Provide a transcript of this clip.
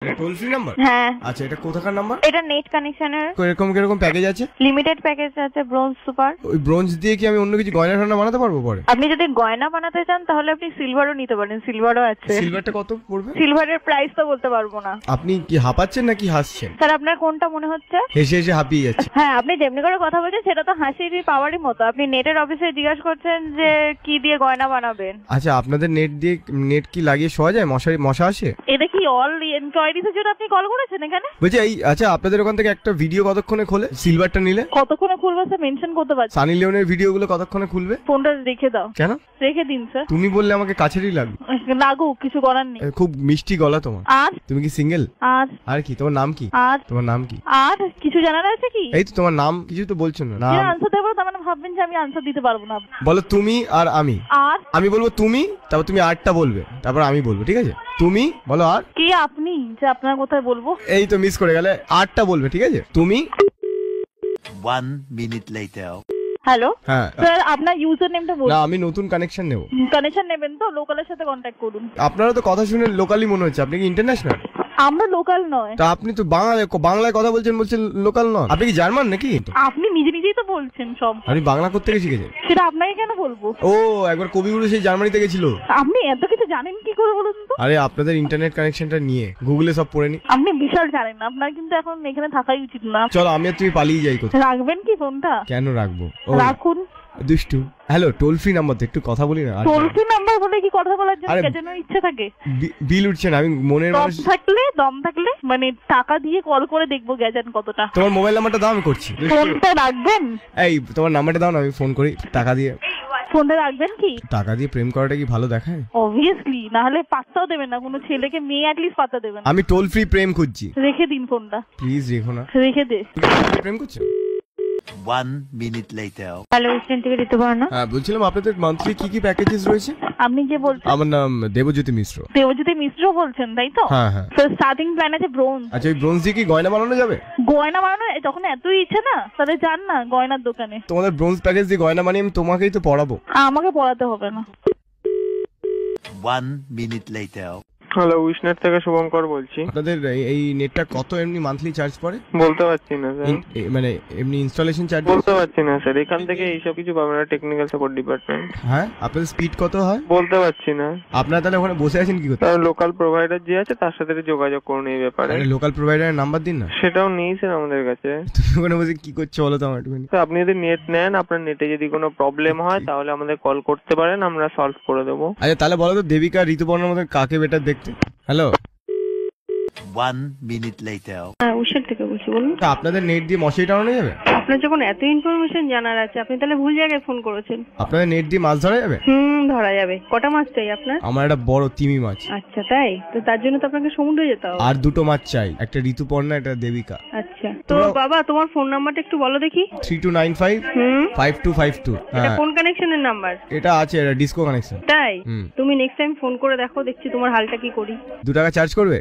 Toll free number? হ্যাঁ। আচ্ছা, এটা কোথাকার নাম্বার? এটা নেট কানেকশনের। এরকম কিরকম প্যাকেজ আছে? লিমিটেড প্যাকেজ আছে, ব্রোঞ্জ সুপার। ওই ব্রোঞ্জ দিয়ে কি আমি অন্য কিছু গয়না টয়না বানাতে পারবো পরে? আপনি যদি গয়না বানাতে চান তাহলে আপনি সিলভারও নিতে পারেন, সিলভারও আছে। সিলভারটা কত পড়বে? সিলভারের প্রাইস তো বলতে পারবো না। আপনি কি হাঁপাচ্ছেন নাকি হাসছেন? স্যার আপনার কোনটা মনে হচ্ছে? হেসে হেসে হাঁপিয়ে যাচ্ছে। হ্যাঁ, আপনি যেমনি করে কথা বলছেন সেটা তো হাসিরই পাওয়ারই মতো। আপনি নেটের অফিসে জিজ্ঞাসা করছেন যে কি দিয়ে গয়না বানাবেন। আচ্ছা, আপনাদের নেট কি লাগিয়ে শোয়া যায়? মশা আসে? এটা কি অল এনকোয়ারিজের জন্য আপনি কল করেছেন এখানে? বলছি আচ্ছা, আপনাদের ওখান থেকে একটা ভিডিও কতক্ষণে খোলে সিলভারটা নিলে? কতক্ষণে খুলবে স্যার মেনশন করতে পারছি? সানি লিওনের ভিডিওগুলো কতক্ষণে খুলবে? ফোনটা রেখে দাও। কেন রেখে দিন স্যার। তুমি বললে আমাকে কাছেরই লাগবে। লাগুক, কিছু করার নেই। খুব মিষ্টি গলা তোমার। আর তুমি কি সিঙ্গেল? আর কি তোমার নাম কি? তোমার নাম কি? আর কিছু জানার আছে কি? এই তো তোমার নাম, কিছু তো বলছো না। নাম আনসার দেবো তার মানে ভাববেন যে আমি আনসার দিতে পারবো না। বলো তুমি আর আমি। আর আমি বলবো তুমি, তারপর তুমি আরটা বলবে, তারপর আমি বলবো, ঠিক আছে? তুমি বলো আর। কি আপনি যে আপনার কোথায় বলবো? এই তো মিস করে গেলে, আরটা বলবে, ঠিক আছে? তুমি। 1 minute later. হ্যালো। হ্যাঁ স্যার আপনার ইউজার নেমটা বলুন। না, আমি নতুন কানেকশন নেব। কানেকশন নেবেন তো লোকালের সাথে কন্ট্যাক্ট করুন। আপনারা তো কথা শুনে লোকালি মনে হচ্ছে, আপনি কি ইন্টারন্যাশনাল? আমরা লোকাল নয়। তা আপনি তো বাংলায় কথা বলছেন লোকাল নয়। আপনি কি জার্মান নাকি? আপনি নিজে নিজেই তো বলছেন সব। আপনি বাংলা কোত্থেকে শিখেছেন? সেটা আপনাকে কেন বলবো? ও, একবার কবিগুরু সেই জার্মানিতে গেছিল। আপনি এত কিছু জানেন কি করে বলুন তো? আরে আপনাদের ইন্টারনেট কানেকশনটা নিয়ে গুগলে সব পড়ে নি। আপনি বিশাল জানেন না, আপনার কিন্তু এখন এখানে থাকাই উচিত না। চলো আমি আর তুমি পালিয়ে যাই কোথাও। রাখবেন কি ফোনটা? কেন রাখবো? রাখুন। দুষ্টু। হ্যালো, টোল ফ্রি নাম্বার তো, একটু কথা বলি না। টোল ফ্রি নাম্বার বলে কি কথা বলার জন্য যেন ইচ্ছে থাকে? বিল উঠছে না, আমি মনের মানুষ। দম থাকলে মানে টাকা দিয়ে কল করে দেখবো গেছেন কতটা। তোমার মোবাইল নাম্বারটা দাও, আমি করছি। ফোনটা রাখবেন? এই তোমার নাম্বারটা দাও না, আমি ফোন করি টাকা দিয়ে। ফোনটা রাখবেন কি? টাকা দিয়ে প্রেম করাটা কি ভালো দেখায়? অবভিয়াসলি, না হলে পাত্তাও দেবেন না কোনো ছেলেকে, মেয়ে অ্যাটলিস্ট পাত্তা দেবেন। আমি টোল ফ্রি প্রেম খুঁজছি। রেখে দিন ফোনটা। প্লিজ রেখো না। রেখে দে। প্রেম করছো? 1 minute later. হ্যালো, স্টুডেন্ট থেকে ঋতুপর্ণা। হ্যাঁ, বলছিলাম আপনাদের মান্থলি কি প্যাকেজেস রয়েছে? আপনি যে বলছেন? আমার নাম দেবজ্যোতি মিশ্র। দেবজ্যোতি মিশ্র বলছেন তাই তো? হ্যাঁ হ্যাঁ। তো স্টার্টিং প্ল্যান আছে ব্রোঞ্জ। আচ্ছা, ওই ব্রোঞ্জ দিয়ে কি গয়না বানানো যাবে? গয়না বানানো যখন এতই ইচ্ছে না, তাহলে যান না গয়নার দোকানে। তোমাদের ব্রোঞ্জ প্যাকেজ দিয়ে গয়না বানিয়ে আমি তোমাকেই তো পড়াবো। আমাকে পড়াতে হবে না। 1 minute later. হ্যালো, উইশনেট থেকে শুভঙ্কর বলছি। আপনাদের এই নেটটা কত এমনি মান্থলি চার্জ পড়ে? বলতে পারছি না স্যার। মানে এমনি ইনস্টলেশন চার্জ? বলতে পারছি না স্যার, এখান থেকে এইসব কিছু পাবেন না, টেকনিক্যাল সাপোর্ট ডিপার্টমেন্ট। হ্যাঁ, আপনাদের স্পিড কত হয়? বলতে পারছি না। আপনারা তাহলে ওখানে বসে আছেন কি করতে? তার লোকাল প্রোভাইডার যে আছে তার সাথে যোগাযোগ করুন এই ব্যাপারে। লোকাল প্রোভাইডারের নাম্বার দিন না। সেটাও নেই স্যার আমাদের কাছে। তুমি ওখানে বসে কি করছো বলো তো আমার একটুখানি। তো আপনি যদি নেট নেন, আপনার নেটে যদি কোনো প্রবলেম হয় তাহলে আমাদের কল করতে পারেন, আমরা সলভ করে দেবো। আচ্ছা, তাহলে বলো তো দেবিকা ঋতুপর্ণার মধ্যে কাকে বেটার দেখতে? হ্যালো। 1 minute later. হ্যাঁ, উষার থেকে বলছি, বলুন। আপনাদের নেট দিয়ে মশারি টানানো যাবে? আপনার যখন এত ইনফরমেশন জানার আছে, আপনি তাহলে ভুল জায়গায় ফোন করেছেন। আপনাদের নেট দিয়ে মাছ ধরা যাবে? ধরা যাবে। কটা মাছ চাই আপনার? আমার একটা বড় তিমি মাছ। আচ্ছা তাই তো, তার জন্য তো আপনাকে সমুদ্রে যেতে হবে। আর দুটো মাছ চাই, একটা ঋতুপর্ণা, একটা দেবিকা। আচ্ছা তো বাবা, তোমার ফোন নাম্বারটা একটু বলো দেখি। 3295 5252। এটা কোন কানেকশনের নাম্বার? এটা আছে, এটা ডিসকো কানেকশন। তাই? তুমি নেক্সট টাইম ফোন করে দেখো, দেখছি তোমার হালটা কি করি। 2 টাকা চার্জ করবে?